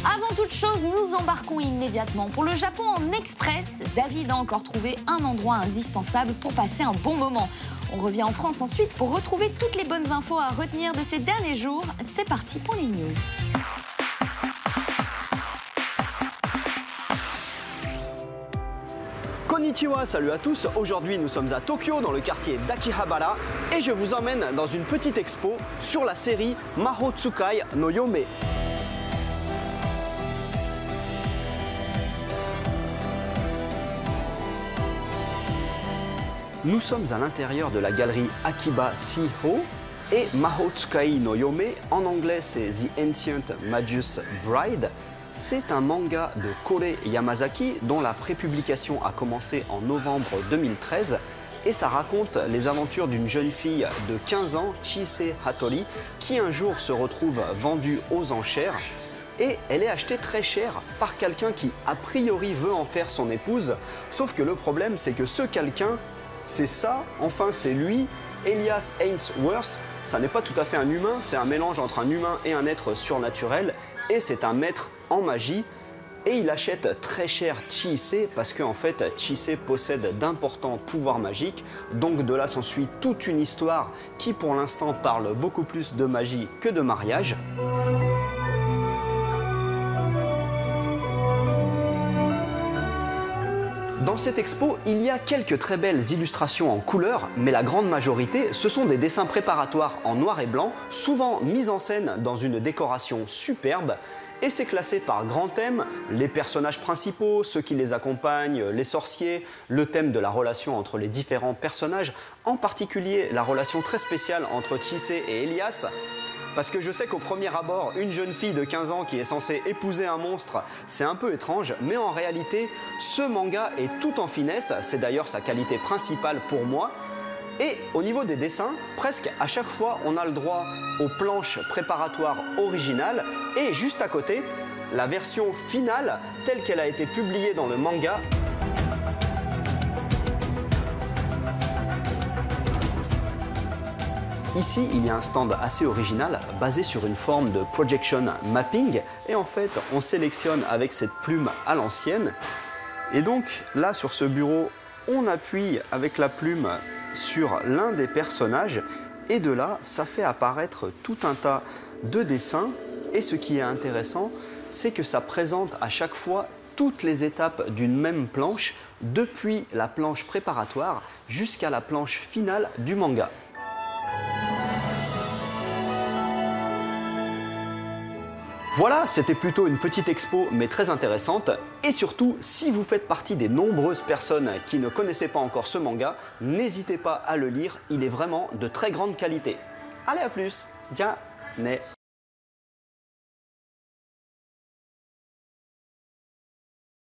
Avant toute chose, nous embarquons immédiatement pour le Japon en express. David a encore trouvé un endroit indispensable pour passer un bon moment. On revient en France ensuite pour retrouver toutes les bonnes infos à retenir de ces derniers jours. C'est parti pour les news. Konnichiwa, salut à tous. Aujourd'hui, nous sommes à Tokyo, dans le quartier d'Akihabara, et je vous emmène dans une petite expo sur la série Mahou Tsukai no Yome. Nous sommes à l'intérieur de la galerie Akiba Shiho et Mahou Tsukai no Yome, en anglais c'est The Ancient Magus Bride. C'est un manga de Kore Yamazaki dont la prépublication a commencé en novembre 2013 et ça raconte les aventures d'une jeune fille de 15 ans, Chise Hattori, qui un jour se retrouve vendue aux enchères et elle est achetée très cher par quelqu'un qui a priori veut en faire son épouse, sauf que le problème c'est que ce quelqu'un, c'est ça, enfin c'est lui, Elias Ainsworth. Ça n'est pas tout à fait un humain, c'est un mélange entre un humain et un être surnaturel et c'est un maître en magie et il achète très cher Chise parce qu'en fait Chise possède d'importants pouvoirs magiques, donc de là s'ensuit toute une histoire qui pour l'instant parle beaucoup plus de magie que de mariage. Dans cette expo, il y a quelques très belles illustrations en couleur, mais la grande majorité, ce sont des dessins préparatoires en noir et blanc, souvent mis en scène dans une décoration superbe, et c'est classé par grands thèmes, les personnages principaux, ceux qui les accompagnent, les sorciers, le thème de la relation entre les différents personnages, en particulier la relation très spéciale entre Chise et Elias. Parce que je sais qu'au premier abord, une jeune fille de 15 ans qui est censée épouser un monstre, c'est un peu étrange, mais en réalité, ce manga est tout en finesse, c'est d'ailleurs sa qualité principale pour moi. Et au niveau des dessins, presque à chaque fois, on a le droit aux planches préparatoires originales et juste à côté, la version finale telle qu'elle a été publiée dans le manga. Ici, il y a un stand assez original basé sur une forme de projection mapping et en fait, on sélectionne avec cette plume à l'ancienne. Et donc là, sur ce bureau, on appuie avec la plume sur l'un des personnages et de là, ça fait apparaître tout un tas de dessins. Et ce qui est intéressant, c'est que ça présente à chaque fois toutes les étapes d'une même planche, depuis la planche préparatoire jusqu'à la planche finale du manga. Voilà, c'était plutôt une petite expo mais très intéressante et surtout si vous faites partie des nombreuses personnes qui ne connaissaient pas encore ce manga, n'hésitez pas à le lire, il est vraiment de très grande qualité. Allez à plus, ja ne.